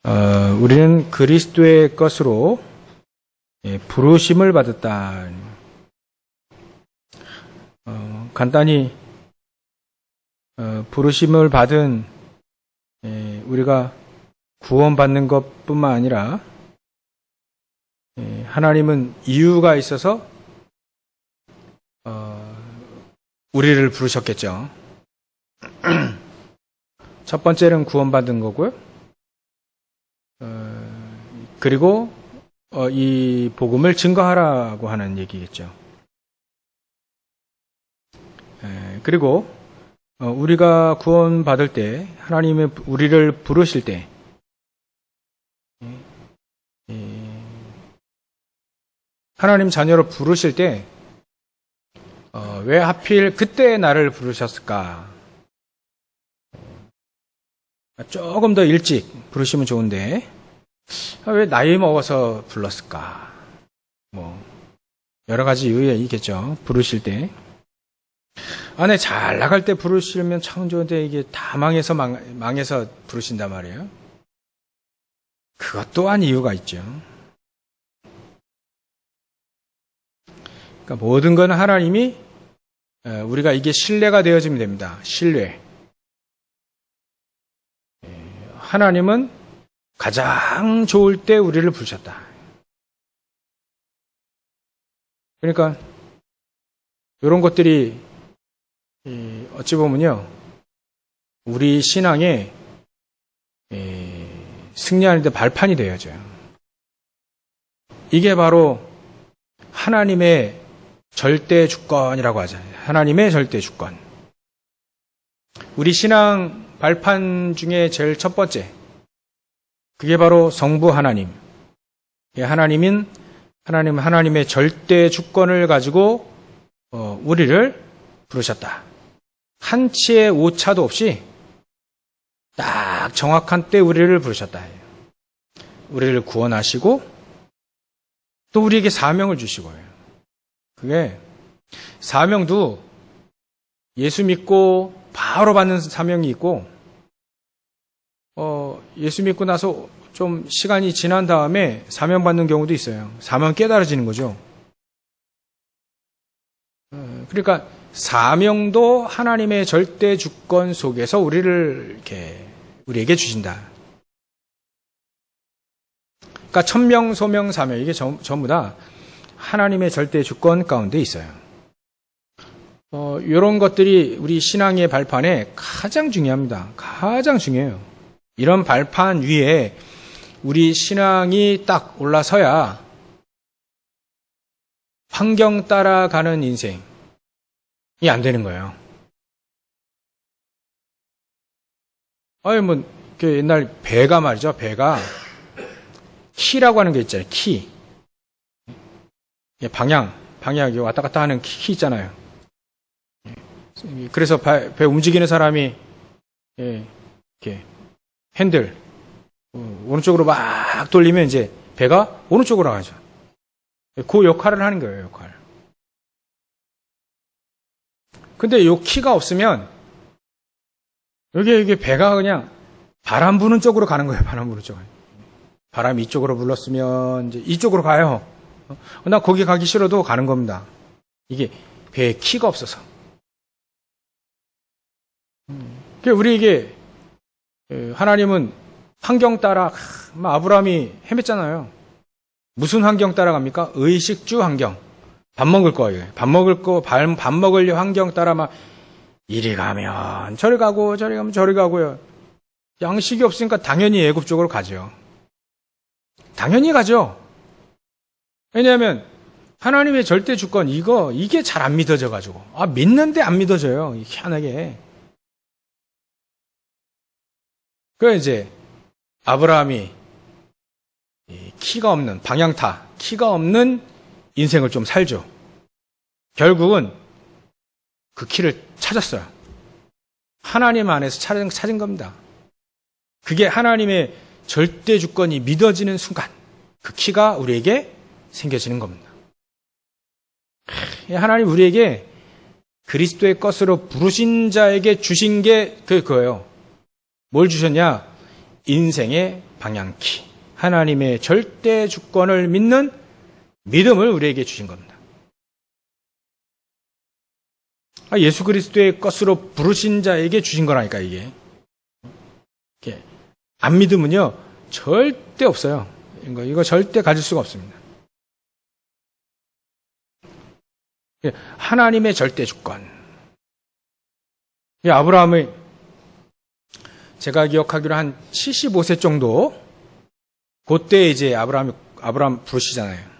우리는 그리스도의 것으로 부르심을 받았다. 간단히 부르심을 받은 우리가 구원받는 것뿐만 아니라 하나님은 이유가 있어서 우리를 부르셨겠죠. 첫 번째는 구원받은 거고요. 그리고 이 복음을 증거하라고 하는 얘기겠죠. 그리고 우리가 구원받을 때 하나님이 우리를 부르실 때 하나님 자녀로 부르실 때 왜 하필 그때 나를 부르셨을까? 조금 더 일찍 부르시면 좋은데 왜 나이 먹어서 불렀을까? 여러 가지 이유가 있겠죠. 부르실 때. 내 잘 나갈 때 부르시면 참 좋은데 이게 다 망해서 부르신단 말이에요. 그것 또한 이유가 있죠. 그러니까 모든 건 하나님이 우리가 이게 신뢰가 되어지면 됩니다. 신뢰. 하나님은 가장 좋을 때 우리를 부르셨다. 그러니까 이런 것들이 어찌 보면요, 우리 신앙에 승리하는 데 발판이 되어져요. 이게 바로 하나님의 절대 주권이라고 하잖아요. 하나님의 절대 주권. 우리 신앙 발판 중에 제일 첫 번째, 그게 바로 성부 하나님. 하나님의 절대 주권을 가지고 우리를 부르셨다. 한치의 오차도 없이 딱 정확한 때 우리를 부르셨다. 우리를 구원하시고 또 우리에게 사명을 주시고요. 그게 사명도 예수 믿고 바로 받는 사명이 있고 예수 믿고 나서 좀 시간이 지난 다음에 사명 받는 경우도 있어요. 사명 깨달아지는 거죠. 그러니까 사명도 하나님의 절대 주권 속에서 우리에게 주신다. 그러니까 천명, 소명, 사명 이게 전부 다 하나님의 절대 주권 가운데 있어요. 이런 것들이 우리 신앙의 발판에 가장 중요합니다. 가장 중요해요. 이런 발판 위에 우리 신앙이 딱 올라서야 환경 따라가는 인생이 안 되는 거예요. 옛날 배가 말이죠. 배가 키라고 하는 게 있잖아요. 키. 방향 왔다 갔다 하는 키 있잖아요. 그래서 배 움직이는 사람이 이렇게 핸들 오른쪽으로 막 돌리면 이제 배가 오른쪽으로 가죠. 그 역할을 하는 거예요. 역할. 근데 요 키가 없으면 여기 배가 그냥 바람 부는 쪽으로 가는 거예요. 바람 부는 쪽으로. 바람이 이쪽으로 불렀으면 이제 이쪽으로 가요. 나 거기 가기 싫어도 가는 겁니다. 이게 배에 키가 없어서. 우리에게 하나님은 환경 따라 아브라함이 헤맸잖아요. 무슨 환경 따라갑니까? 의식주 환경. 밥 먹을 거예요. 밥 먹을 환경 따라 막 이리 가면 저리 가고 저리 가면 저리 가고요. 양식이 없으니까 당연히 애굽 쪽으로 가죠. 당연히 가죠. 왜냐하면 하나님의 절대 주권 이게 잘 안 믿어져 가지고 믿는데 안 믿어져요. 희한하게. 그래서 이제 아브라함이 키가 없는 키가 없는 인생을 좀 살죠. 결국은 그 키를 찾았어요. 하나님 안에서 찾은 겁니다. 그게 하나님의 절대 주권이 믿어지는 순간 그 키가 우리에게 생겨지는 겁니다. 하나님 우리에게 그리스도의 것으로 부르신 자에게 주신 게 그거예요. 뭘 주셨냐? 인생의 방향키, 하나님의 절대 주권을 믿는 믿음을 우리에게 주신 겁니다. 예수 그리스도의 것으로 부르신 자에게 주신 거라니까, 이게. 안 믿으면요, 절대 없어요. 이거 절대 가질 수가 없습니다. 하나님의 절대 주권. 아브라함의, 제가 기억하기로 한 75세 정도, 그때 이제 아브라함 부르시잖아요.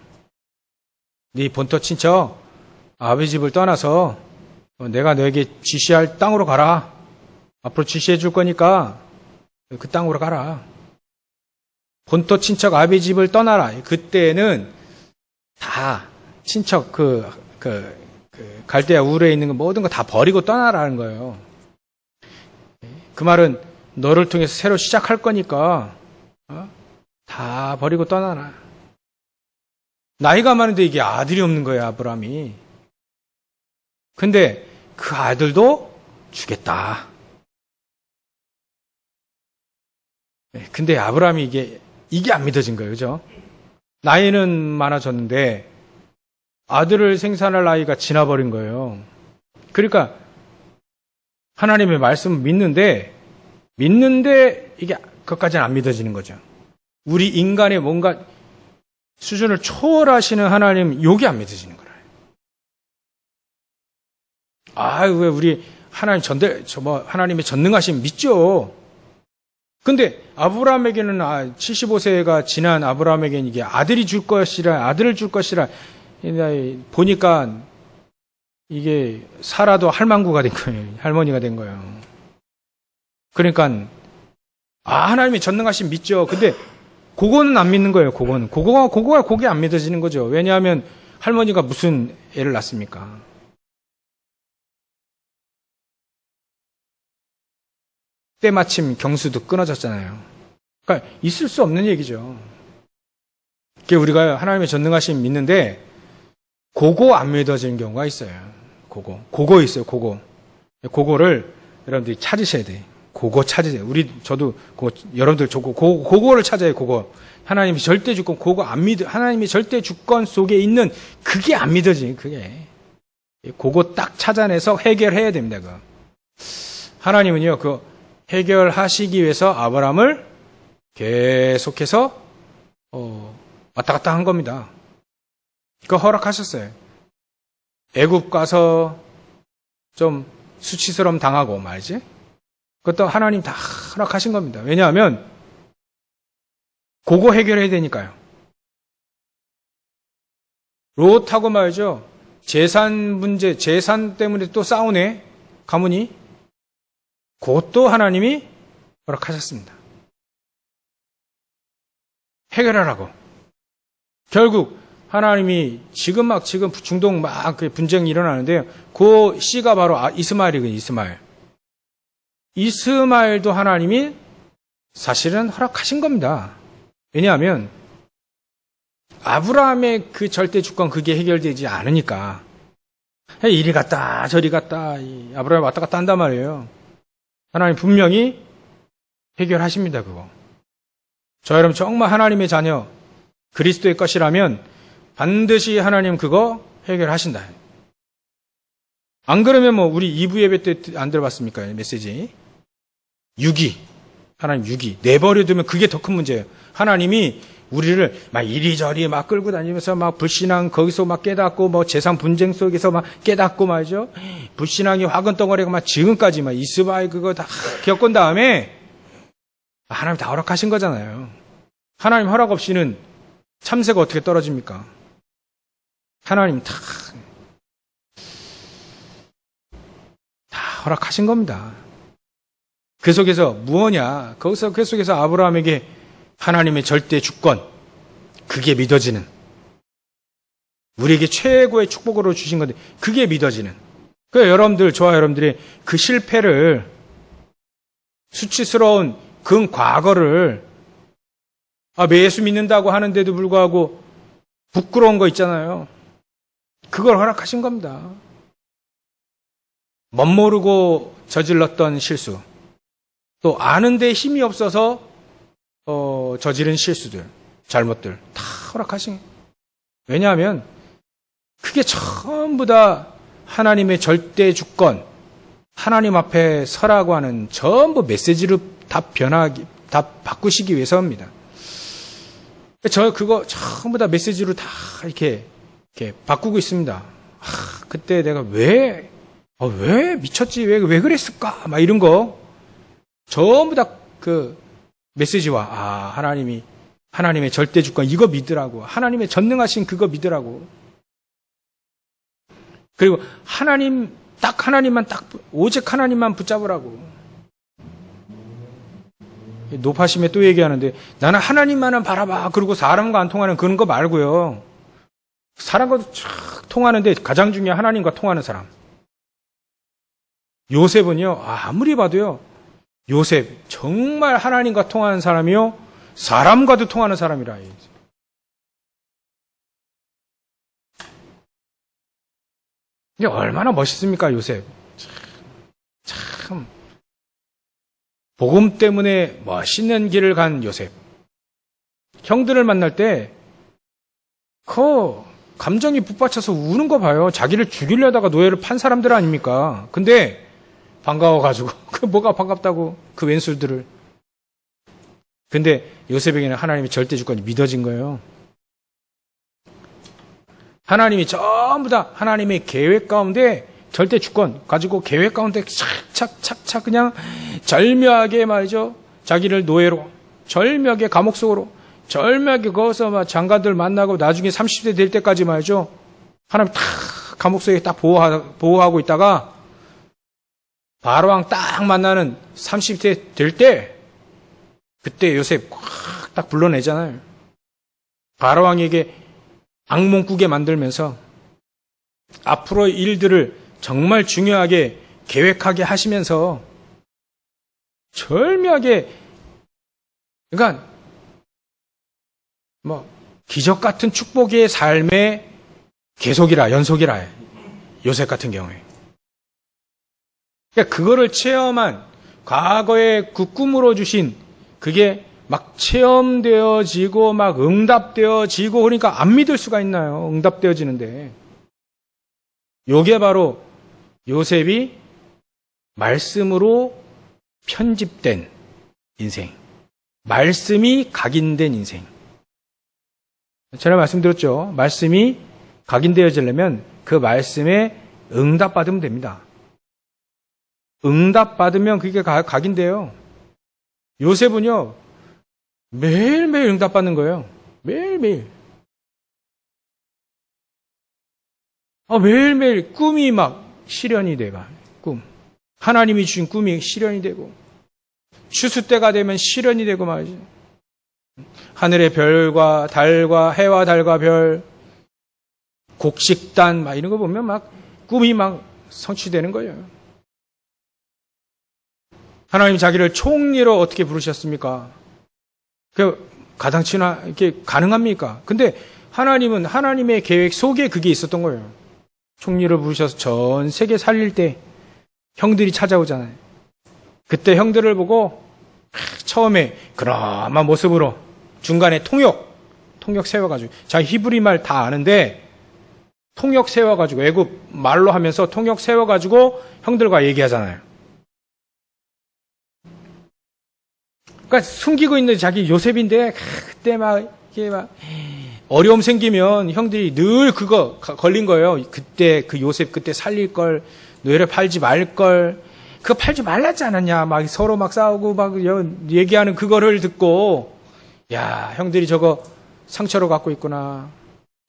네 본토 친척, 아버지 집을 떠나서 내가 너에게 지시할 땅으로 가라. 앞으로 지시해 줄 거니까 그 땅으로 가라. 본토 친척 아버지 집을 떠나라. 그때는 다 친척 갈대아 우르에 있는 모든 거 다 버리고 떠나라는 거예요. 그 말은 너를 통해서 새로 시작할 거니까 다 버리고 떠나라. 나이가 많은데 이게 아들이 없는 거예요, 아브라함이. 근데 그 아들도 주겠다. 근데 아브라함이 이게 안 믿어진 거예요, 그죠? 나이는 많아졌는데 아들을 생산할 나이가 지나버린 거예요. 그러니까 하나님의 말씀을 믿는데 이게 그것까지는 안 믿어지는 거죠. 우리 인간의 뭔가 수준을 초월하시는 하나님, 요게 안 믿어지는 거예요. 왜 우리 하나님의 전능하심 믿죠? 근데 아브라함에게는 75세가 지난 아브라함에게는 이게 아들을 줄 것이라 보니까 이게 사라도 할망구가 된 거예요. 할머니가 된 거예요. 그러니까 하나님의 전능하심 믿죠. 근데 그거는 안 믿는 거예요. 그게 안 믿어지는 거죠. 왜냐하면 할머니가 무슨 애를 낳습니까? 때마침 경수도 끊어졌잖아요. 그러니까 있을 수 없는 얘기죠. 우리가 하나님의 전능하심 믿는데 그거 안 믿어지는 경우가 있어요. 그거 있어요. 그거를 여러분들이 찾으셔야 돼. 그거 찾으세요. 저도 여러분들 그거를 찾아요. 그거. 하나님의 절대 주권, 하나님의 절대 주권 속에 있는 그게 안 믿어지. 그게. 그거 딱 찾아내서 해결해야 됩니다. 하나님은요, 해결하시기 위해서 아브라함을 계속해서 왔다 갔다 한 겁니다. 그거 허락하셨어요. 애굽 가서 좀 수치스러움 당하고 말이지. 그것도 하나님 다 허락하신 겁니다. 왜냐하면 그거 해결해야 되니까요. 롯하고 말이죠. 재산 때문에 또 싸우네. 가문이. 그것도 하나님이 허락하셨습니다. 해결하라고. 결국 하나님이 지금 중동 분쟁이 일어나는데요. 그 씨가 바로 이스마엘이거든요. 이스마엘도 하나님이 사실은 허락하신 겁니다. 왜냐하면 아브라함의 그 절대 주권 그게 해결되지 않으니까 이리 갔다 저리 갔다 아브라함이 왔다 갔다 한단 말이에요. 하나님 분명히 해결하십니다. 그거. 저 여러분 정말 하나님의 자녀 그리스도의 것이라면 반드시 하나님 그거 해결하신다. 안 그러면 우리 2부 예배 때 안 들어봤습니까? 메시지. 유기. 하나님 유기. 내버려두면 그게 더 큰 문제예요. 하나님이 우리를 막 이리저리 막 끌고 다니면서 막 불신앙 거기서 막 깨닫고 재산 분쟁 속에서 막 깨닫고 말이죠. 불신앙이 화근 덩어리가 막 지금까지 막 이스마엘 그거 다 겪은 다음에 하나님 다 허락하신 거잖아요. 하나님 허락 없이는 참새가 어떻게 떨어집니까? 하나님 다 허락하신 겁니다. 그 속에서 무엇냐? 그 속에서 아브라함에게 하나님의 절대 주권, 그게 믿어지는, 우리에게 최고의 축복으로 주신 건데, 그게 믿어지는. 저와 여러분들의 그 실패를, 수치스러운 그 과거를, 예수 믿는다고 하는데도 불구하고 부끄러운 거 있잖아요. 그걸 허락하신 겁니다. 멋모르고 저질렀던 실수, 또 아는데 힘이 없어서 저지른 실수들, 잘못들 다 허락하신. 왜냐하면 그게 전부 다 하나님의 절대 주권, 하나님 앞에 서라고 하는 전부 메시지를 다 바꾸시기 위해서입니다. 그거 전부 다 메시지로 다 이렇게 바꾸고 있습니다. 그때 내가 왜 미쳤지? 왜 그랬을까? 막 이런 거. 전부 다 그 메시지와, 하나님의 절대 주권, 이거 믿으라고. 하나님의 전능하신 그거 믿으라고. 그리고 오직 하나님만 붙잡으라고. 높아심에 또 얘기하는데, 나는 하나님만은 바라봐. 그리고 사람과 안 통하는 그런 거 말고요. 사람과도 쫙 통하는데 가장 중요한 하나님과 통하는 사람. 요셉은요, 아무리 봐도요, 요셉 정말 하나님과 통하는 사람이요, 사람과도 통하는 사람이라. 이게 얼마나 멋있습니까, 요셉. 참 복음 때문에 멋있는 길을 간 요셉. 형들을 만날 때 감정이 북받쳐서 우는 거 봐요. 자기를 죽이려다가 노예를 판 사람들 아닙니까? 근데 반가워가지고 뭐가 반갑다고 그 왼술들을. 근데 요셉에게는 하나님의 절대 주권이 믿어진 거예요. 하나님이 전부 다 하나님의 계획 가운데 절대 주권 가지고 계획 가운데 착착착착 그냥 절묘하게 말이죠. 자기를 노예로, 절묘하게 감옥 속으로, 절묘하게 거기서 막 장관들 만나고 나중에 30대 될 때까지 말이죠. 하나님 다 감옥 속에 딱 보호하고 있다가 바로왕 딱 만나는 30대 될 때, 그때 요셉 딱 불러내잖아요. 바로왕에게 악몽 꾸게 만들면서 앞으로의 일들을 정말 중요하게 계획하게 하시면서 절묘하게, 그러니까 기적 같은 축복의 삶의 계속이라, 연속이라, 요셉 같은 경우에. 그러니까 그거를 체험한, 과거에 그 꿈으로 주신 그게 막 체험되어지고 막 응답되어지고 그러니까 안 믿을 수가 있나요? 응답되어지는데. 요게 바로 요셉이 말씀으로 편집된 인생, 말씀이 각인된 인생. 제가 말씀드렸죠. 말씀이 각인되어지려면 그 말씀에 응답받으면 됩니다. 응답받으면 그게 각인돼요. 요셉은요, 매일매일 응답받는 거예요. 매일매일. 매일매일 꿈이 막 실현이 돼가. 꿈. 하나님이 주신 꿈이 실현이 되고, 추수 때가 되면 실현이 되고 말이죠. 하늘의 별과 달과 해와 달과 별, 곡식단 막 이런 거 보면 막 꿈이 막 성취되는 거예요. 하나님 자기를 총리로 어떻게 부르셨습니까? 그 가당치나 이렇게 가능합니까? 근데 하나님은 하나님의 계획 속에 그게 있었던 거예요. 총리를 부르셔서 전 세계 살릴 때 형들이 찾아오잖아요. 그때 형들을 보고 처음에 그나마 모습으로 중간에 통역 세워가지고, 자기 히브리 말 다 아는데 통역 세워가지고, 애굽 말로 하면서 통역 세워가지고 형들과 얘기하잖아요. 그러니까 숨기고 있는 자기 요셉인데, 그때 이게 어려움 생기면 형들이 늘 그거 걸린 거예요. 그때 그 요셉 그때 살릴 걸, 노예를 팔지 말 걸, 그거 팔지 말랐지 않았냐, 막 서로 막 싸우고 막 얘기하는 그거를 듣고, 야, 형들이 저거 상처로 갖고 있구나.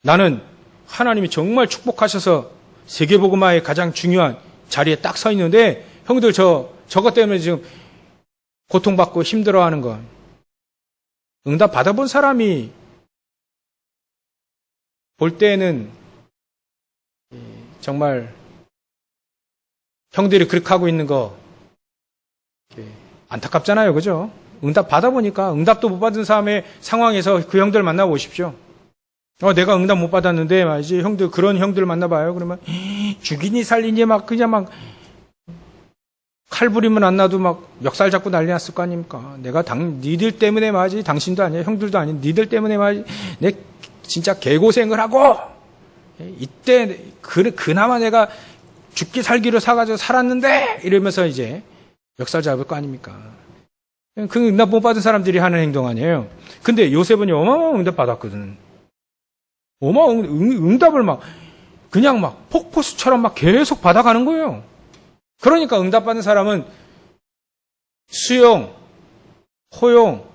나는 하나님이 정말 축복하셔서 세계복음화의 가장 중요한 자리에 딱 서 있는데, 형들 저것 때문에 지금 고통받고 힘들어하는 거. 응답 받아본 사람이 볼 때는 정말 형들이 그렇게 하고 있는 거 안타깝잖아요. 그죠? 응답 받아보니까, 응답도 못 받은 사람의 상황에서 그 형들 만나보십시오. 내가 응답 못 받았는데 말이지, 형들, 그런 형들 만나봐요. 그러면 죽이니 살리니 막 그냥 막 칼부림은 안 나도 막 멱살 잡고 난리 났을 거 아닙니까? 내가 니들 때문에 말이지, 당신도 아니야, 형들도 아니야, 니들 때문에 말이지, 내 진짜 개고생을 하고, 이때, 그나마 내가 죽기 살기로 사가지고 살았는데, 이러면서 이제 멱살 잡을 거 아닙니까? 그 응답 못 받은 사람들이 하는 행동 아니에요. 근데 요셉은 어마어마한 응답 받았거든. 어마어마한 응답을 막, 그냥 막 폭포수처럼 막 계속 받아가는 거예요. 그러니까 응답받는 사람은 수용, 포용,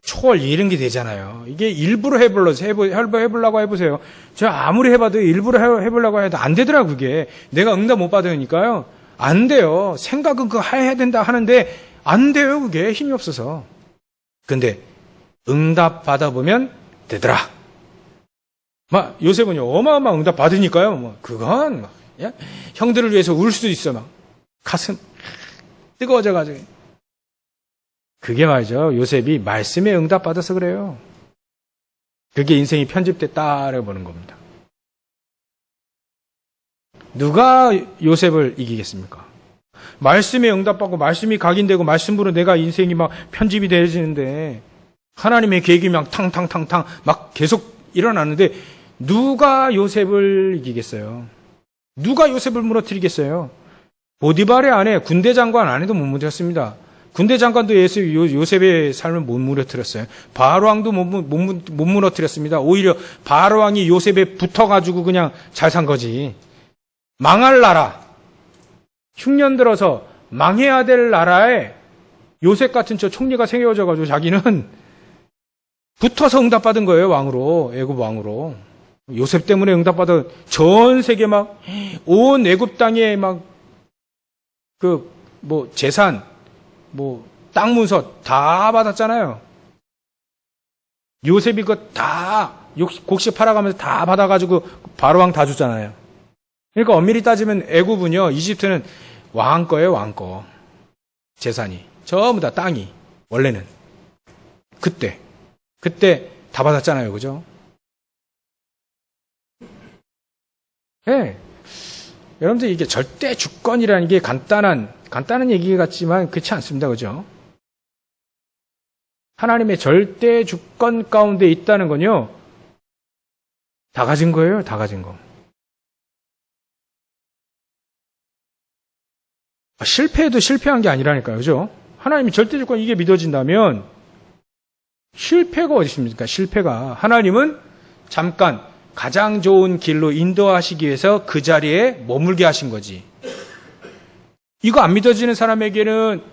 초월 이런 게 되잖아요. 이게 일부러 해보려고 해보세요. 제가 아무리 해봐도 일부러 해보려고 해도 안 되더라고요, 그게. 내가 응답 못 받으니까요. 안 돼요. 생각은 그거 해야 된다 하는데 안 돼요, 그게. 힘이 없어서. 근데 응답 받아보면 되더라. 막 요셉은요, 어마어마한 응답 받으니까요. 뭐 그건 막, 예? 형들을 위해서 울 수도 있어, 막. 가슴 뜨거워져가지고. 그게 말이죠. 요셉이 말씀에 응답받아서 그래요. 그게 인생이 편집됐다라고 보는 겁니다. 누가 요셉을 이기겠습니까? 말씀에 응답받고 말씀이 각인되고 말씀으로 내가 인생이 막 편집이 되어지는데 하나님의 계획이 막 탕탕탕탕 막 계속 일어나는데 누가 요셉을 이기겠어요? 누가 요셉을 무너뜨리겠어요? 보디발의 아내, 군대 장관 아내도 못 무너뜨렸습니다. 군대 장관도 요셉의 삶을 못 무너뜨렸어요. 바로왕도 못 무너뜨렸습니다. 오히려 바로왕이 요셉에 붙어가지고 그냥 잘 산 거지. 망할 나라, 흉년 들어서 망해야 될 나라에 요셉 같은 저 총리가 생겨져가지고 자기는 붙어서 응답받은 거예요, 왕으로. 애굽 왕으로. 요셉 때문에 응답받은 전 세계 막 온 애굽 땅에 막 재산, 땅 문서 다 받았잖아요. 요셉이 그거 다 곡식 팔아가면서 다 받아가지고 바로왕 다 줬잖아요. 그러니까 엄밀히 따지면 애굽은요, 이집트는 왕 거예요, 왕 거. 재산이. 전부 다 땅이. 원래는. 그때 다 받았잖아요, 그죠? 네. 여러분들 이게 절대 주권이라는 게 간단한 얘기 같지만 그렇지 않습니다. 그죠? 하나님의 절대 주권 가운데 있다는 건요, 다 가진 거예요, 다 가진 거. 실패해도 실패한 게 아니라니까요, 그죠? 하나님이 절대 주권 이게 믿어진다면 실패가 어디 있습니까? 실패가. 하나님은 잠깐 가장 좋은 길로 인도하시기 위해서 그 자리에 머물게 하신 거지. 이거 안 믿어지는 사람에게는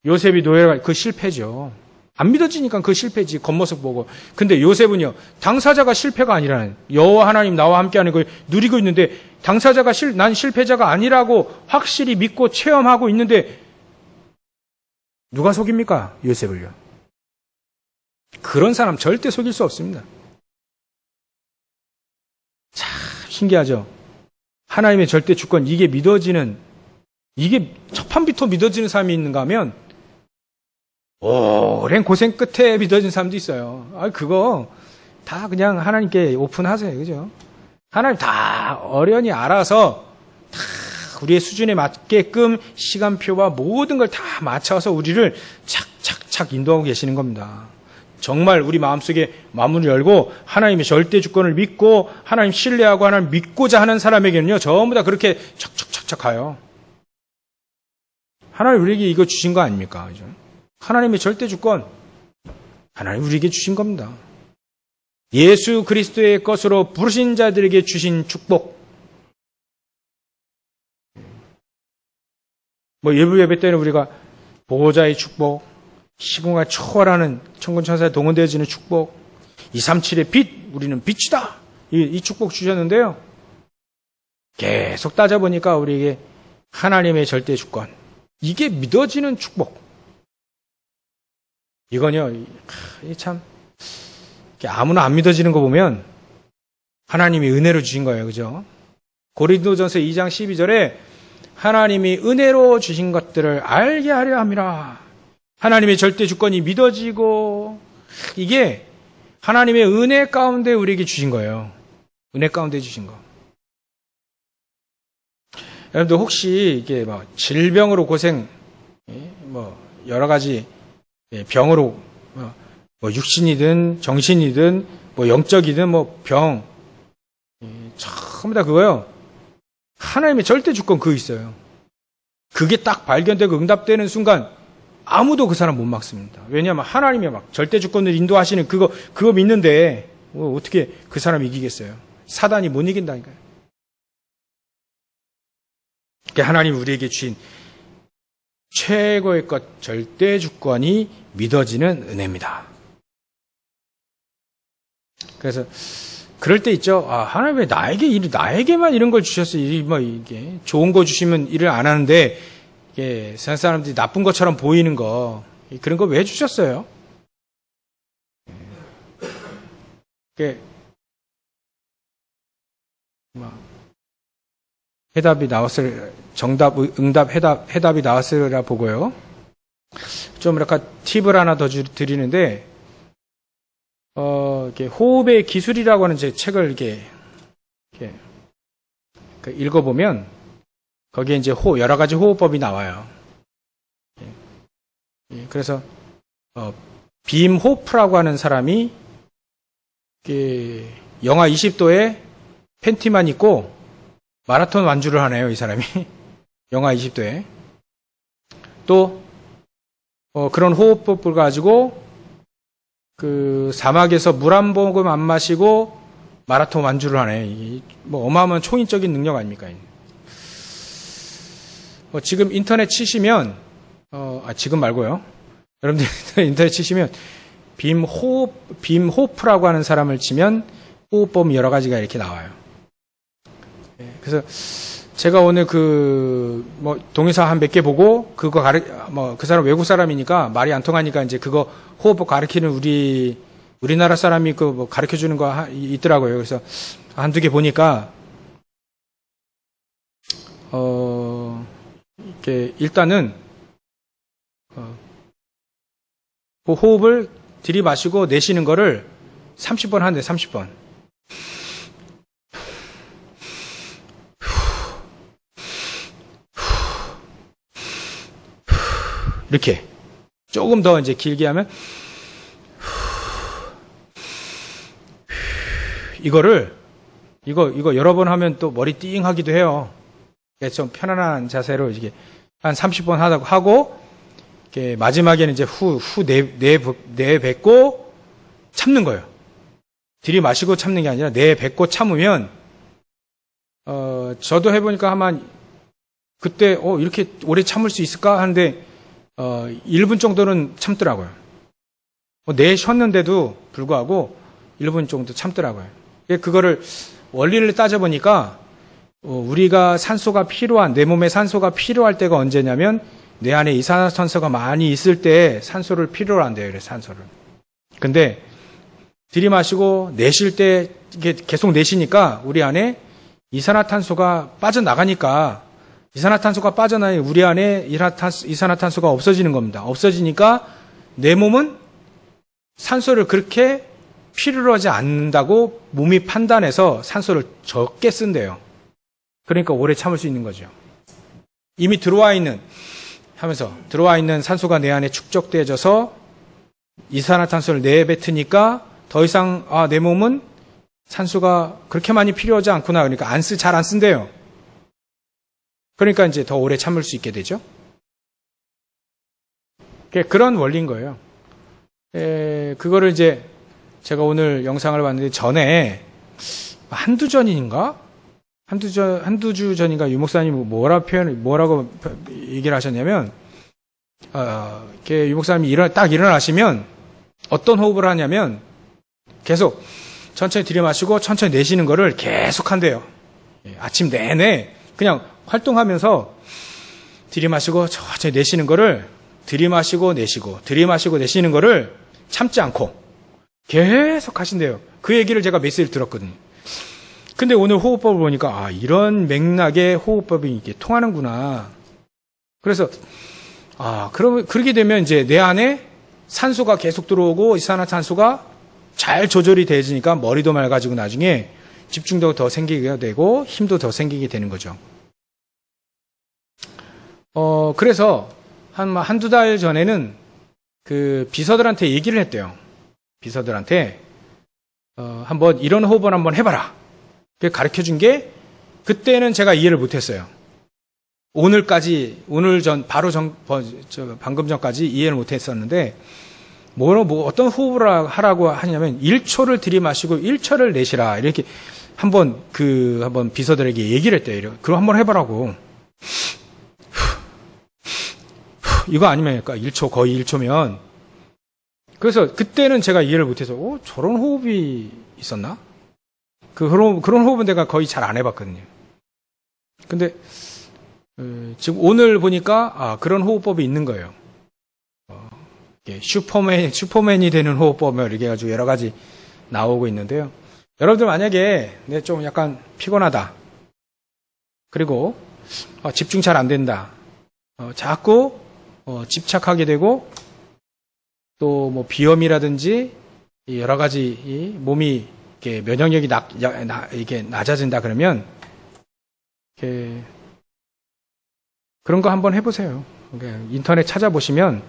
요셉이 노예가 그 실패죠. 안 믿어지니까 그 실패지, 겉모습 보고. 근데 요셉은요, 당사자가 실패가 아니라는, 여호와 하나님 나와 함께하는 걸 누리고 있는데 당사자가 난 실패자가 아니라고 확실히 믿고 체험하고 있는데 누가 속입니까? 요셉을요. 그런 사람 절대 속일 수 없습니다. 참 신기하죠? 하나님의 절대 주권, 이게 첫판부터 믿어지는 사람이 있는가 하면 오랜 고생 끝에 믿어진 사람도 있어요. 그거 다 그냥 하나님께 오픈하세요. 그죠? 하나님 다 어련히 알아서 다 우리의 수준에 맞게끔 시간표와 모든 걸 다 맞춰서 우리를 착착착 인도하고 계시는 겁니다. 정말 우리 마음속에 마음을 열고 하나님의 절대 주권을 믿고 하나님 신뢰하고 하나님 믿고자 하는 사람에게는요, 전부 다 그렇게 착착착착 가요. 하나님 우리에게 이거 주신 거 아닙니까? 그죠? 하나님의 절대 주권, 하나님 우리에게 주신 겁니다. 예수 그리스도의 것으로 부르신 자들에게 주신 축복. 일부 예배 때는 우리가 보호자의 축복, 시공을 초월하는 천군천사에 동원되어지는 축복, 237의 빛, 우리는 빛이다. 이 축복 주셨는데요. 계속 따져보니까 우리에게 하나님의 절대 주권, 이게 믿어지는 축복. 이건요, 참 아무나 안 믿어지는 거 보면 하나님이 은혜로 주신 거예요. 그죠? 고린도전서 2장 12절에 하나님이 은혜로 주신 것들을 알게 하려 함이라. 하나님의 절대 주권이 믿어지고, 이게 하나님의 은혜 가운데 우리에게 주신 거예요. 은혜 가운데 주신 거. 여러분들 혹시 이게 질병으로 뭐 여러 가지 병으로 뭐 육신이든 정신이든 뭐 영적이든 뭐 병 전부 다 그거요. 하나님의 절대 주권 그거 있어요. 그게 딱 발견되고 응답되는 순간 아무도 그 사람 못 막습니다. 왜냐하면 하나님이 막 절대 주권을 인도하시는 그거 믿는데 어떻게 그 사람 이기겠어요? 사단이 못 이긴다니까요. 하나님 우리에게 주신 최고의 것 절대 주권이 믿어지는 은혜입니다. 그래서 그럴 때 있죠. 아, 하나님 왜 나에게만 이런 걸 주셨어요? 이게 좋은 거 주시면 일을 안 하는데 이게 세상 사람들이 나쁜 것처럼 보이는 거 그런 거 왜 주셨어요? 해답이 나왔을 해답이 나왔으리라 보고요. 좀 이렇게 팁을 하나 더 드리는데 이렇게 호흡의 기술이라고 하는 제 책을 이렇게 읽어보면 거기에 이제 여러 가지 호흡법이 나와요. 그래서 빔 호프라고 하는 사람이 영하 20도에 팬티만 입고 마라톤 완주를 하네요, 이 사람이. 영하 20도에. 또 그런 호흡법을 가지고 그 사막에서 물 한 모금 안 마시고 마라톤 완주를 하네. 이게 뭐 어마어마한 초인적인 능력 아닙니까? 지금 인터넷 치시면 지금 말고요. 여러분들 인터넷 치시면 빔 호프라고 하는 사람을 치면 호흡법 여러 가지가 이렇게 나와요. 그래서 제가 오늘 동의사 한 몇 개 보고 그거 그 사람 외국 사람이니까 말이 안 통하니까 이제 그거 호흡법 가르치는 우리나라 사람이 가르쳐 주는 거 있더라고요. 그래서 한두 개 보니까 이렇게 일단은 그 호흡을 들이마시고 내쉬는 거를 30번 하는데 30번. 이렇게 조금 더 이제 길게 하면 이거 여러 번 하면 또 머리 띵 하기도 해요. 좀 편안한 자세로 이게 한 30번 하고 이렇게 마지막에는 이제 내뱉고 참는 거예요. 들이마시고 참는 게 아니라 내뱉고 참으면 저도 해보니까 아마 그때 이렇게 오래 참을 수 있을까 하는데 1분 정도는 참더라고요. 내쉬었는데도 불구하고 1분 정도 참더라고요. 그거를 원리를 따져보니까 우리가 내 몸에 산소가 필요할 때가 언제냐면 내 안에 이산화탄소가 많이 있을 때 산소를 필요로 한대요. 그래서 산소를. 근데 들이마시고 내쉴 때 이게 계속 내쉬니까 우리 안에 이산화탄소가 빠져나가니까 이산화탄소가 빠져나니 우리 안에 이산화탄소가 없어지는 겁니다. 없어지니까 내 몸은 산소를 그렇게 필요로 하지 않는다고 몸이 판단해서 산소를 적게 쓴대요. 그러니까 오래 참을 수 있는 거죠. 이미 들어와 있는 산소가 내 안에 축적되어져서 이산화탄소를 내뱉으니까 더 이상 내 몸은 산소가 그렇게 많이 필요하지 않구나. 그러니까 잘 안 쓴대요. 그러니까 이제 더 오래 참을 수 있게 되죠. 그런 원리인 거예요. 그거를 이제 제가 오늘 영상을 봤는데 전에 한두 주 전인가 유 목사님이 뭐라고 얘기를 하셨냐면 이렇게 유 목사님이 딱 일어나시면 어떤 호흡을 하냐면 계속 천천히 들이마시고 천천히 내쉬는 거를 계속 한대요. 아침 내내 그냥 활동하면서 들이마시고 천천히 내쉬는 거를 들이마시고 내쉬는 거를 참지 않고 계속 하신대요. 그 얘기를 제가 메시지를 들었거든요. 근데 오늘 호흡법을 보니까 이런 맥락의 호흡법이 이게 통하는구나. 그래서 그렇게 되면 이제 내 안에 산소가 계속 들어오고 이산화탄소가 잘 조절이 되지니까 머리도 맑아지고 나중에 집중도 더 생기게 되고 힘도 더 생기게 되는 거죠. 그래서 한두 달 전에는 그 비서들한테 얘기를 했대요. 비서들한테, 한번 이런 호흡을 한번 해봐라. 가르쳐 준 게, 그때는 제가 이해를 못했어요. 오늘까지, 방금 전까지 이해를 못했었는데, 어떤 호흡을 하라고 하냐면, 1초를 들이마시고 1초를 내쉬라. 이렇게 한번 비서들에게 얘기를 했대요. 그럼 한번 해보라고. 이거 아니면, 1초, 거의 1초면. 그래서 그때는 제가 이해를 못해서, 저런 호흡이 있었나? 그런 호흡은 내가 거의 잘 안 해봤거든요. 근데, 지금 오늘 보니까, 그런 호흡법이 있는 거예요. 슈퍼맨이 되는 호흡법을 이렇게 해가지고 여러 가지 나오고 있는데요. 여러분들 만약에, 좀 약간 피곤하다. 그리고, 집중 잘 안 된다. 자꾸, 집착하게 되고, 또 뭐 비염이라든지 여러 가지 몸이 이렇게 면역력이 이게 낮아진다 그러면 이렇게 그런 거 한번 해보세요. 인터넷 찾아보시면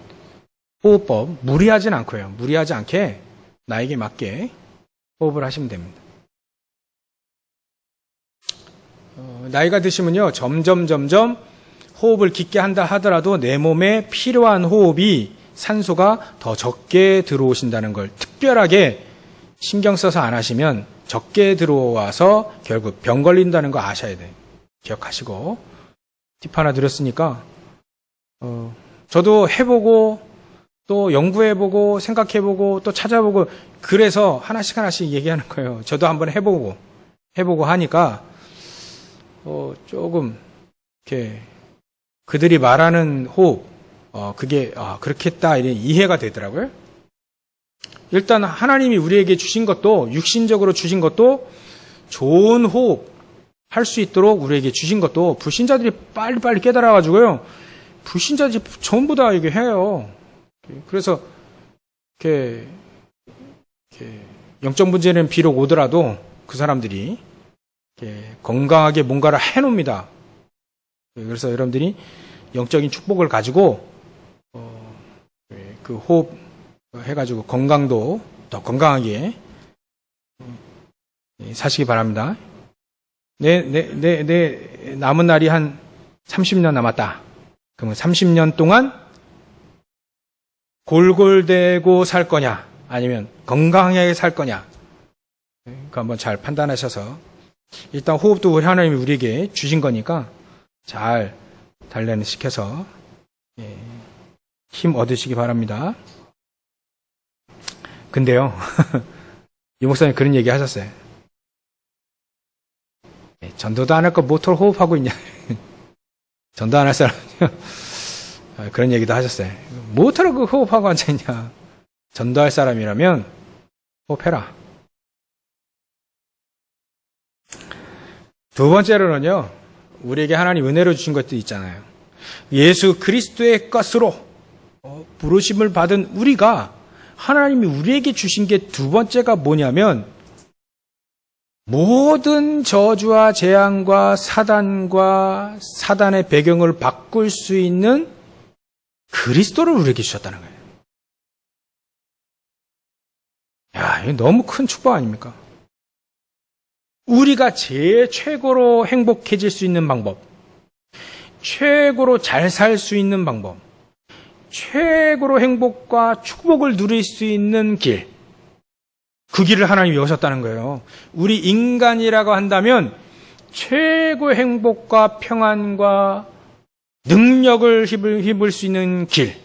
호흡법 무리하진 않고요. 무리하지 않게 나에게 맞게 호흡을 하시면 됩니다. 나이가 드시면요 점점 호흡을 깊게 한다 하더라도 내 몸에 필요한 호흡이 산소가 더 적게 들어오신다는 걸 특별하게 신경 써서 안 하시면 적게 들어와서 결국 병 걸린다는 거 아셔야 돼요. 기억하시고. 팁 하나 드렸으니까 저도 해보고 또 연구해보고 생각해보고 또 찾아보고 그래서 하나씩 얘기하는 거예요. 저도 한번 해보고 하니까 조금 이렇게 그들이 말하는 호흡 그게 그렇겠다 이런 이해가 되더라고요. 일단 하나님이 우리에게 주신 것도 육신적으로 주신 것도 좋은 호흡 할 수 있도록 우리에게 주신 것도 불신자들이 빨리 깨달아가지고요. 불신자들이 전부 다 이게 해요. 그래서 이렇게 영적 문제는 비록 오더라도 그 사람들이 이렇게 건강하게 뭔가를 해놓습니다. 그래서 여러분들이 영적인 축복을 가지고 그 호흡 해가지고 건강도 더 건강하게 사시기 바랍니다. 내 남은 날이 한 30년 남았다. 그러면 30년 동안 골골대고 살 거냐, 아니면 건강하게 살 거냐, 그 한번 잘 판단하셔서 일단 호흡도 우리 하나님이 우리에게 주신 거니까 잘 단련시켜서 힘 얻으시기 바랍니다. 근데요, 이 목사님 그런 얘기 하셨어요. 전도도 안 할 거 모터로 호흡하고 있냐. 전도 안 할 사람은요. 그런 얘기도 하셨어요. 모터로 그 호흡하고 앉아있냐. 전도할 사람이라면 호흡해라. 두 번째로는요, 우리에게 하나님 은혜로 주신 것도 있잖아요. 예수 그리스도의 것으로 부르심을 받은 우리가 하나님이 우리에게 주신 게 두 번째가 뭐냐면 모든 저주와 재앙과 사단의 배경을 바꿀 수 있는 그리스도를 우리에게 주셨다는 거예요. 야, 이거 너무 큰 축복 아닙니까? 우리가 제일 최고로 행복해질 수 있는 방법, 최고로 잘 살 수 있는 방법, 최고로 행복과 축복을 누릴 수 있는 길, 그 길을 하나님이 여셨다는 거예요. 우리 인간이라고 한다면 최고의 행복과 평안과 능력을 힘을 수 있는 길.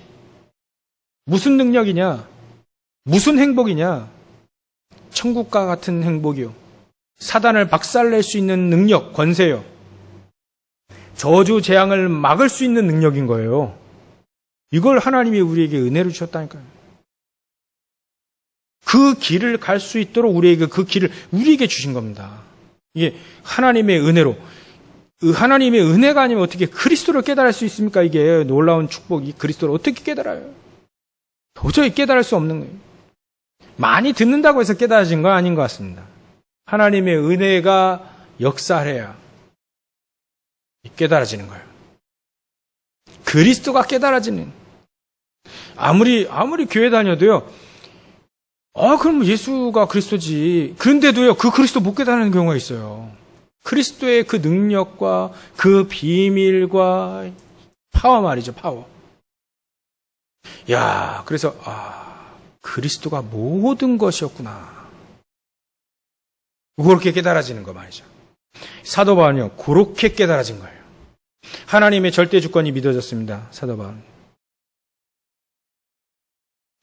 무슨 능력이냐? 무슨 행복이냐? 천국과 같은 행복이요. 사단을 박살낼 수 있는 능력, 권세요. 저주, 재앙을 막을 수 있는 능력인 거예요. 이걸 하나님이 우리에게 은혜로 주셨다니까요. 그 길을 갈 수 있도록 우리에게 그 길을 우리에게 주신 겁니다. 이게 하나님의 은혜로. 하나님의 은혜가 아니면 어떻게 그리스도를 깨달을 수 있습니까? 이게 놀라운 축복, 이 그리스도를 어떻게 깨달아요? 도저히 깨달을 수 없는 거예요. 많이 듣는다고 해서 깨달아진 건 아닌 것 같습니다. 하나님의 은혜가 역사해야 깨달아지는 거예요. 그리스도가 깨달아지는. 아무리 교회 다녀도요. 그럼 예수가 그리스도지. 그런데도요, 그 그리스도 못 깨달는 경우가 있어요. 그리스도의 그 능력과 그 비밀과 파워 말이죠, 파워. 그래서, 그리스도가 모든 것이었구나. 그렇게 깨달아지는 거 말이죠. 사도 바울은요, 그렇게 깨달아진 거예요. 하나님의 절대 주권이 믿어졌습니다, 사도 바울은.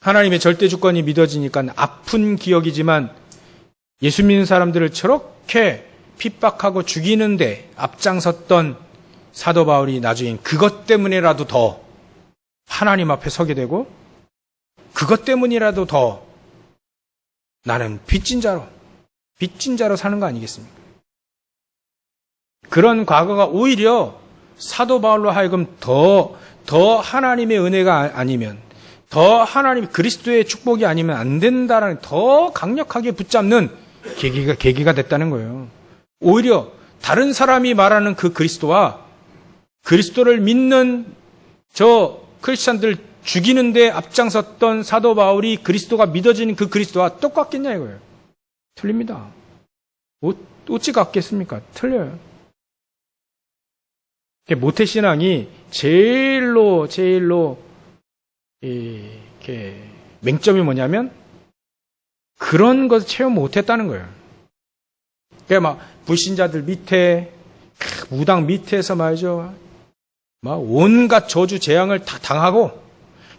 하나님의 절대 주권이 믿어지니까 아픈 기억이지만 예수 믿는 사람들을 저렇게 핍박하고 죽이는데 앞장섰던 사도 바울이 나중엔 그것 때문에라도 더 하나님 앞에 서게 되고 그것 때문이라도 더 나는 빚진 자로 사는 거 아니겠습니까? 그런 과거가 오히려 사도 바울로 하여금 더 하나님의 은혜가 아니면 더 하나님 그리스도의 축복이 아니면 안 된다라는 더 강력하게 붙잡는 계기가 됐다는 거예요. 오히려 다른 사람이 말하는 그 그리스도와 그리스도를 믿는 저 크리스찬들 죽이는데 앞장섰던 사도 바울이 그리스도가 믿어지는 그 그리스도와 똑같겠냐 이거예요. 틀립니다. 어찌 같겠습니까? 틀려요. 모태신앙이 제일로 이렇게 맹점이 뭐냐면 그런 것을 체험 못했다는 거예요. 그러니까 막 불신자들 밑에 무당 밑에서 말이죠. 막 온갖 저주 재앙을 다 당하고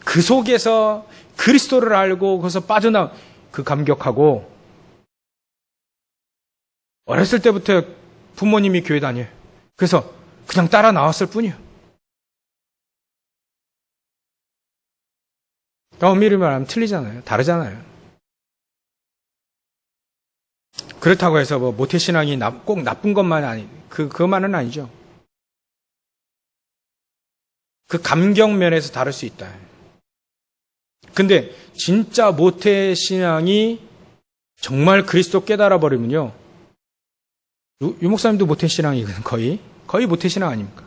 그 속에서 그리스도를 알고 거기서 빠져나온 그 감격하고 어렸을 때부터 부모님이 교회 다녀요. 그래서 그냥 따라 나왔을 뿐이에요. 엄밀히 말하면 틀리잖아요. 다르잖아요. 그렇다고 해서 모태신앙이 꼭 나쁜 것만 그것만은 아니죠. 그 감격 면에서 다를 수 있다. 근데 진짜 모태신앙이 정말 그리스도 깨달아 버리면요. 유 목사님도 모태신앙이거든 거의 모태신앙 아닙니까?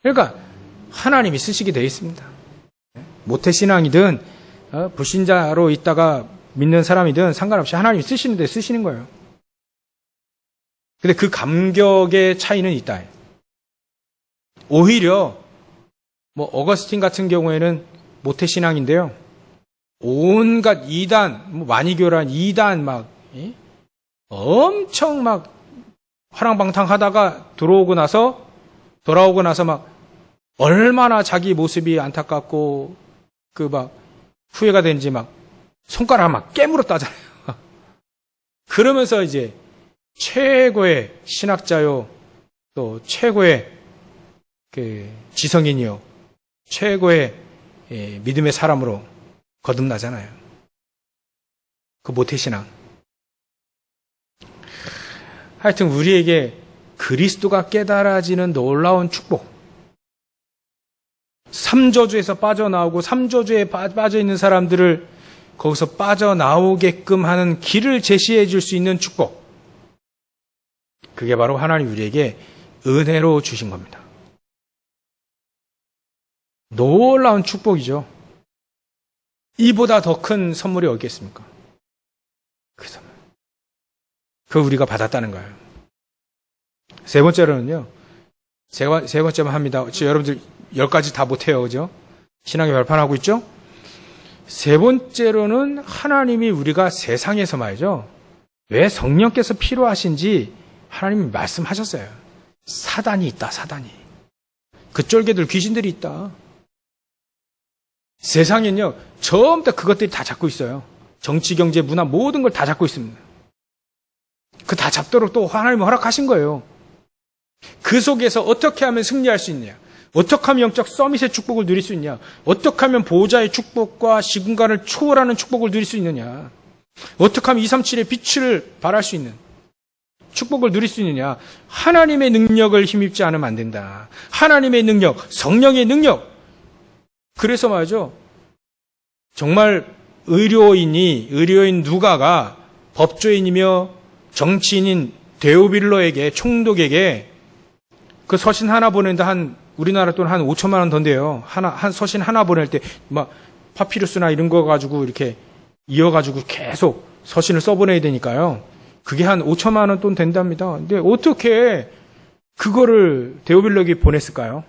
그러니까 하나님이 쓰시게 되어 있습니다. 모태신앙이든 불신자로 있다가 믿는 사람이든 상관없이 하나님이 쓰시는데 쓰시는 거예요. 근데 그 감격의 차이는 있다. 오히려 어거스틴 같은 경우에는 모태신앙인데요. 온갖 이단, 마니교란 이단 엄청 화랑방탕하다가 돌아오고 나서 얼마나 자기 모습이 안타깝고 후회가 되는지 손가락 깨물었다잖아요. 그러면서 이제 최고의 신학자요, 또 최고의 지성인이요, 최고의 믿음의 사람으로 거듭나잖아요. 그 모태신앙. 하여튼 우리에게 그리스도가 깨달아지는 놀라운 축복. 3저주에서 빠져나오고 3저주에 빠져있는 사람들을 거기서 빠져나오게끔 하는 길을 제시해 줄 수 있는 축복. 그게 바로 하나님 우리에게 은혜로 주신 겁니다. 놀라운 축복이죠. 이보다 더 큰 선물이 어디겠습니까? 그 선물. 그걸 우리가 받았다는 거예요. 세 번째로는요. 세 번째만 합니다. 여러분들 10가지 다 못해요. 그죠? 신앙의 발판하고 있죠? 세 번째로는 하나님이 우리가 세상에서 말이죠. 왜 성령께서 필요하신지 하나님이 말씀하셨어요. 사단이 있다, 사단이. 그 쫄개들 귀신들이 있다. 세상엔요, 전부 다 그것들이 다 잡고 있어요. 정치, 경제, 문화 모든 걸 다 잡고 있습니다. 그 다 잡도록 또 하나님이 허락하신 거예요. 그 속에서 어떻게 하면 승리할 수 있냐? 어떻게 하면 영적 서밋의 축복을 누릴 수 있냐? 어떻게 하면 보호자의 축복과 시공간을 초월하는 축복을 누릴 수 있느냐? 어떻게 하면 237의 빛을 발할 수 있는 축복을 누릴 수 있느냐? 하나님의 능력을 힘입지 않으면 안 된다. 하나님의 능력, 성령의 능력. 그래서 말이죠. 정말 의료인 누가가 법조인이며 정치인인 데오빌로에게, 총독에게 그 서신 하나 보낸다 한 우리나라 돈 한 5천만 원 던데요. 한 서신 하나 보낼 때, 막, 파피루스나 이런 거 가지고 이렇게 이어가지고 계속 서신을 써보내야 되니까요. 그게 한 5천만 원 돈 된답니다. 근데 어떻게 그거를 데오빌로에게 보냈을까요?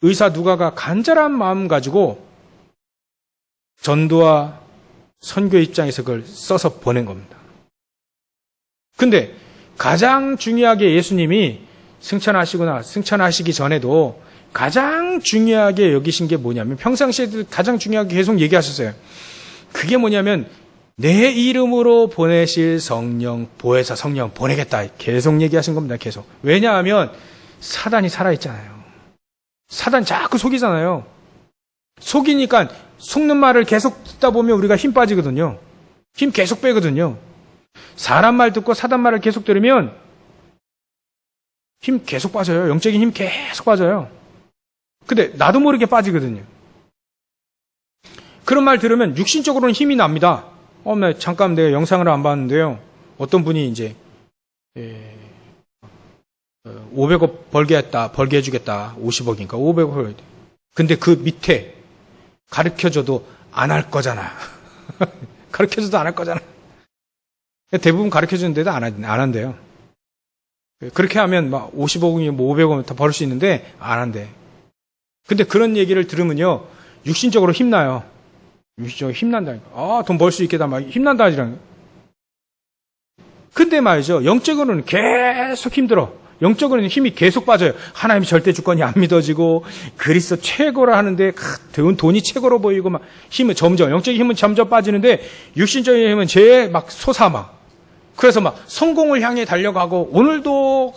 의사 누가가 간절한 마음 가지고 전도와 선교 입장에서 그걸 써서 보낸 겁니다. 근데 가장 중요하게 예수님이 승천하시기 전에도 가장 중요하게 여기신 게 뭐냐면 평상시에도 가장 중요하게 계속 얘기하셨어요. 그게 뭐냐면 내 이름으로 보내실 성령, 보혜사 성령 보내겠다. 계속 얘기하신 겁니다. 계속. 왜냐하면 사단이 살아있잖아요. 사단이 자꾸 속이잖아요. 속이니까 속는 말을 계속 듣다 보면 우리가 힘 빠지거든요. 힘 계속 빼거든요. 사람 말 듣고 사단 말을 계속 들으면 힘 계속 빠져요. 영적인 힘 계속 빠져요. 근데 나도 모르게 빠지거든요. 그런 말 들으면 육신적으로는 힘이 납니다. 잠깐 내가 영상을 안 봤는데요. 어떤 분이 이제 500억 벌게 해주겠다. 50억인가 500억 벌게. 근데 그 밑에 가르쳐줘도 안 할 거잖아. 가르쳐줘도 안 할 거잖아. 대부분 가르쳐주는데도 안 한대요. 그렇게 하면 막 50억이면 뭐 500억 다 벌을 수 있는데 안 한대. 근데 그런 얘기를 들으면요. 육신적으로 힘나요. 육신적으로 힘난다니까. 돈 벌 수 있겠다. 막 힘난다니까. 근데 말이죠. 영적으로는 계속 힘들어. 영적으로는 힘이 계속 빠져요. 하나님이 절대 주권이 안 믿어지고 그리스도 최고라 하는데 돈이 최고로 보이고 막 힘은 점점 영적인 힘은 점점 빠지는데 육신적인 힘은 제일 막 솟아. 그래서 막 성공을 향해 달려가고 오늘도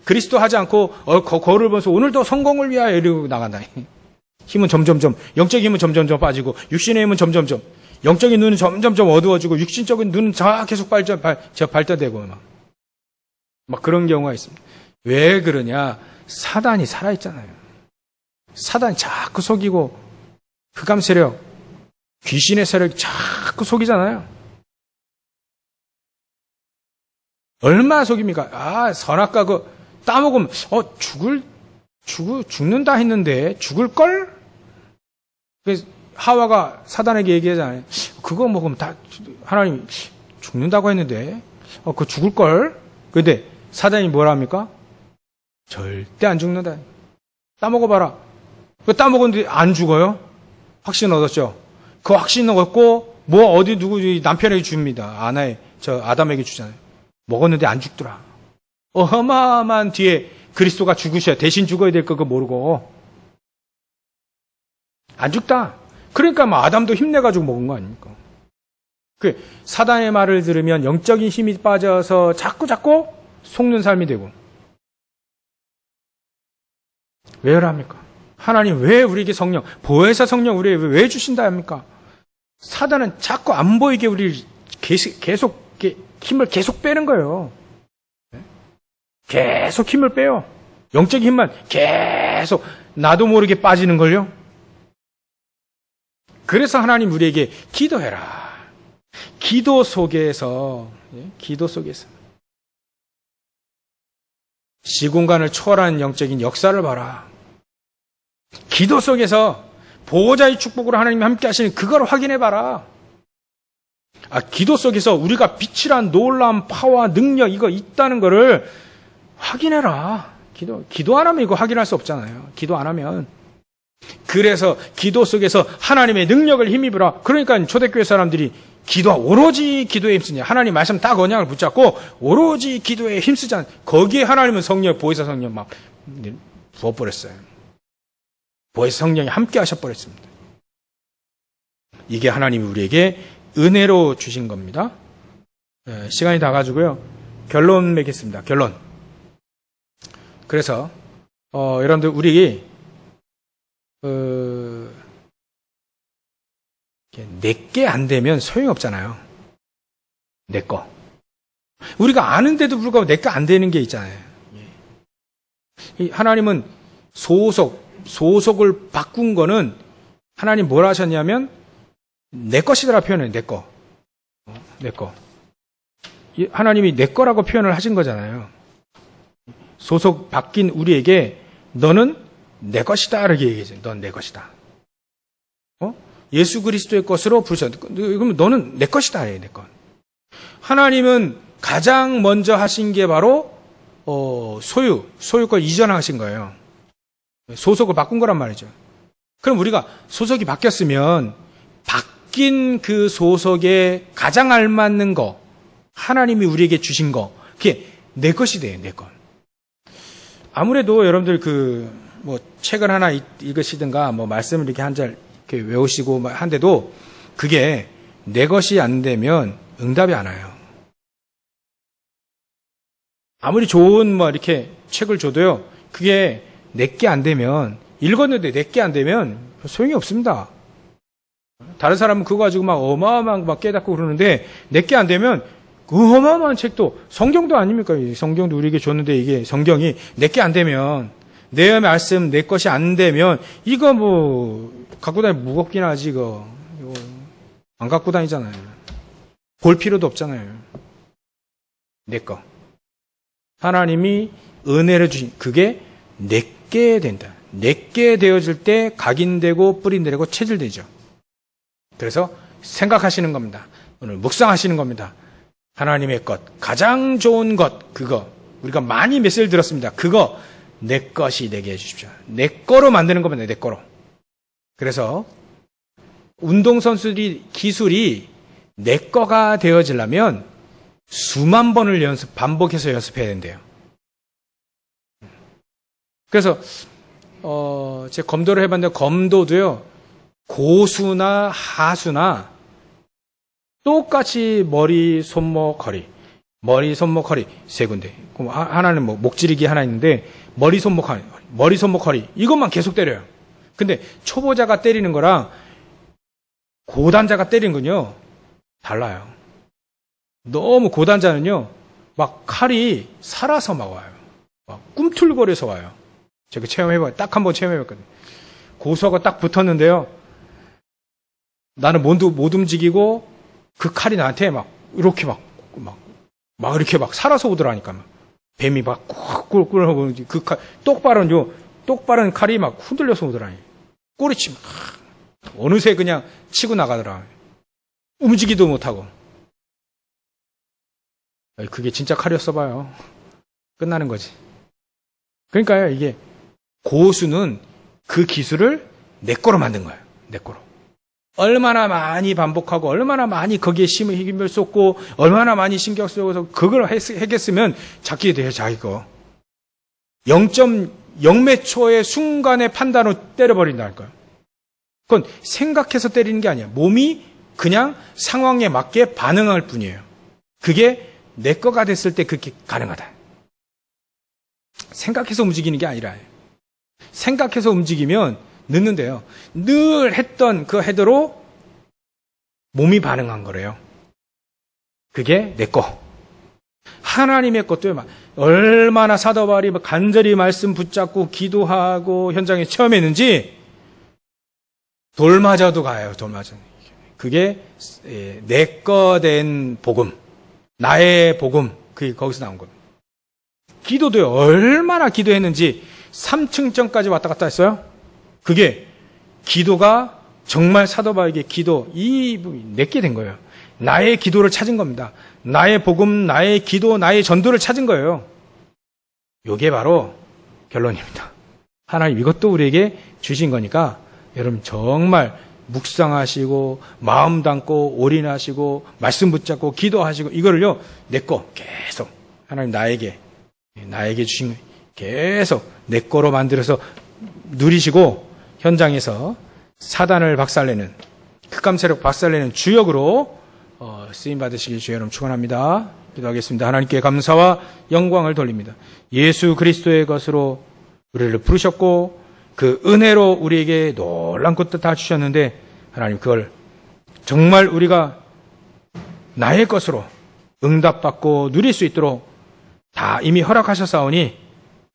그리스도 하지 않고 거울을 보면서 오늘도 성공을 위하여 이러고 나간다. 힘은 점점점 영적인 힘은 점점점 빠지고 육신의 힘은 점점점 영적인 눈은 점점점 어두워지고 육신적인 눈은 계속 발달되고 막 그런 경우가 있습니다. 왜 그러냐? 사단이 살아있잖아요. 사단이 자꾸 속이고 흑암 세력, 귀신의 세력이 자꾸 속이잖아요. 얼마나 속입니까? 선악과 따먹으면 죽는다 했는데 죽을걸? 그래서 하와가 사단에게 얘기하잖아요. 그거 먹으면 다 하나님 죽는다고 했는데 그거 죽을걸? 근데 사단이 뭐라 합니까? 절대 안 죽는다. 따먹어봐라. 그 따먹었는데 안 죽어요? 확신 얻었죠? 그 확신 얻고 누구 남편에게 줍니다. 아담에게 주잖아요. 먹었는데 안 죽더라. 어마어마한 뒤에 그리스도가 죽으셔야 대신 죽어야 될 거 그거 모르고 안 죽다. 그러니까 아담도 힘내가지고 먹은 거 아닙니까? 그 사단의 말을 들으면 영적인 힘이 빠져서 자꾸 속는 삶이 되고. 왜 그럽니까? 하나님 왜 우리에게 성령, 보혜사 성령 우리에게 왜 주신다 합니까? 사단은 자꾸 안 보이게 우리를 계속 힘을 계속 빼는 거예요. 계속 힘을 빼요. 영적인 힘만 계속 나도 모르게 빠지는 걸요. 그래서 하나님 우리에게 기도해라. 기도 속에서 시공간을 초월하는 영적인 역사를 봐라. 기도 속에서 보호자의 축복으로 하나님이 함께 하시는 그걸 확인해 봐라. 기도 속에서 우리가 빛이란 놀라운 파워와 능력 이거 있다는 거를 확인해라. 기도 안 하면 이거 확인할 수 없잖아요. 기도 안 하면. 그래서 기도 속에서 하나님의 능력을 힘입으라. 그러니까 초대교회 사람들이 오로지 기도에 힘쓰냐. 하나님 말씀 딱 언약을 붙잡고 오로지 기도에 힘쓰자. 거기에 하나님은 성령, 보혜사 성령 막 부어버렸어요. 보혜사 성령이 함께 하셔버렸습니다. 이게 하나님이 우리에게 은혜로 주신 겁니다. 시간이 다 가지고요. 결론 맺겠습니다. 결론. 그래서 여러분들 우리 내게 안 되면 소용이 없잖아요. 내 거. 우리가 아는데도 불구하고 내게 안 되는 게 있잖아요. 하나님은 소속을 바꾼 거는 하나님 뭘 하셨냐면 내 것이더라 표현해요. 내 거. 하나님이 내 거라고 표현을 하신 거잖아요. 소속 바뀐 우리에게 너는 내 것이다 이렇게 얘기하죠. 넌 내 것이다. 예수 그리스도의 것으로 부르셨다. 그러면 너는 내 것이다. 내 것. 하나님은 가장 먼저 하신 게 바로 소유권 이전하신 거예요. 소속을 바꾼 거란 말이죠. 그럼 우리가 소속이 바뀌었으면 바뀐 그 소속에 가장 알맞는 거, 하나님이 우리에게 주신 거, 그게 내 것이 돼요. 내 것. 아무래도 여러분들 뭐 책을 하나 읽으시든가 뭐 말씀을 이렇게 한 절 이렇게 외우시고 한데도 그게 내 것이 안 되면 응답이 안 와요. 아무리 좋은 뭐 이렇게 책을 줘도요, 그게 내게 안 되면, 읽었는데 내게 안 되면 소용이 없습니다. 다른 사람은 그거 가지고 막 어마어마한 거 막 깨닫고 그러는데 내게 안 되면 그 어마어마한 책도, 성경도 아닙니까? 성경도 우리에게 줬는데 이게 성경이 내게 안 되면, 내 말씀 내 것이 안 되면 이거 뭐 갖고 다니면 무겁긴 하지 이거 안 갖고 다니잖아요. 볼 필요도 없잖아요. 내 거. 하나님이 은혜를 주신 그게 내게 된다. 내게 되어질 때 각인되고 뿌리내리고 체질되죠. 그래서 생각하시는 겁니다. 오늘 묵상하시는 겁니다. 하나님의 것, 가장 좋은 것, 그거 우리가 많이 메시지를 들었습니다. 그거 내 것이 되게 해주십시오. 내 거로 만드는 겁니다. 내 거로. 그래서 운동선수들이 기술이 내 거가 되어지려면 수만 번을 반복해서 연습해야 된대요. 그래서 제가 검도를 해봤는데 검도도요, 고수나 하수나 똑같이 머리, 손목, 허리 세 군데. 하나는 뭐 목지르기 하나 있는데 머리, 손목, 허리 이것만 계속 때려요. 근데 초보자가 때리는 거랑 고단자가 때리는 건요 달라요. 너무 고단자는요 막 칼이 살아서 막 와요. 막 꿈틀거려서 와요. 제가 체험해봐요. 딱 한 번 체험해봤거든요. 고수하고 딱 붙었는데요, 나는 못 움직이고 그 칼이 나한테 막 이렇게 막 이렇게 막 살아서 오더라니까. 막 뱀이 막 꿀꿀꿀하고 그 칼 똑바른 칼이 막 흔들려서 오더라니. 꼬리치 막 어느새 그냥 치고 나가더라. 움직이도 못하고. 그게 진짜 칼이었어 봐요. 끝나는 거지. 그러니까요, 이게 고수는 그 기술을 내 거로 만든 거예요. 내 거로. 얼마나 많이 반복하고 얼마나 많이 거기에 힘을 쏟고 얼마나 많이 신경 쓰고서 그걸 했겠으면 자기 돼요. 자기 거. 0.0몇 초의 순간의 판단으로 때려버린다니까요. 그건 생각해서 때리는 게 아니야. 몸이 그냥 상황에 맞게 반응할 뿐이에요. 그게 내 거가 됐을 때 그게 가능하다. 생각해서 움직이는 게 아니라, 생각해서 움직이면 늦는데요. 늘 했던 그 헤드로 몸이 반응한 거래요. 그게 내 거. 하나님의 것도 얼마나 사도 바울이 간절히 말씀 붙잡고 기도하고 현장에 체험했는지 돌 맞아도 가요. 돌 맞아. 그게 내 거 된 복음, 나의 복음, 그게 거기서 나온 겁니다. 기도도요. 얼마나 기도했는지 3층전까지 왔다 갔다 했어요. 그게 기도가 정말 사도 바울에게 이 내게 된 거예요. 나의 기도를 찾은 겁니다. 나의 복음, 나의 기도, 나의 전도를 찾은 거예요. 이게 바로 결론입니다. 하나님 이것도 우리에게 주신 거니까 여러분 정말 묵상하시고 마음 담고 올인하시고 말씀 붙잡고 기도하시고 이거를요 내 거 계속 하나님 나에게 주신 거 계속 내 거로 만들어서 누리시고 현장에서 사단을 박살내는, 흑암 세력 박살내는 주역으로 쓰임 받으시길 주의 이름 축원합니다. 기도하겠습니다. 하나님께 감사와 영광을 돌립니다. 예수 그리스도의 것으로 우리를 부르셨고 그 은혜로 우리에게 놀란 것도 다 주셨는데 하나님 그걸 정말 우리가 나의 것으로 응답받고 누릴 수 있도록 다 이미 허락하셨사오니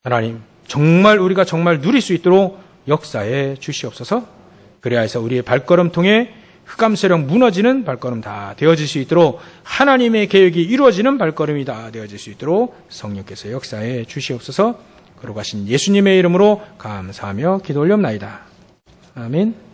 하나님 정말 우리가 정말 누릴 수 있도록 역사해 주시옵소서. 그래야 해서 우리의 발걸음통에 흑암 세력 무너지는 발걸음 다 되어질 수 있도록 하나님의 계획이 이루어지는 발걸음이 다 되어질 수 있도록 성령께서 역사해 주시옵소서. 거룩하신 예수님의 이름으로 감사하며 기도 올려옵나이다. 아멘.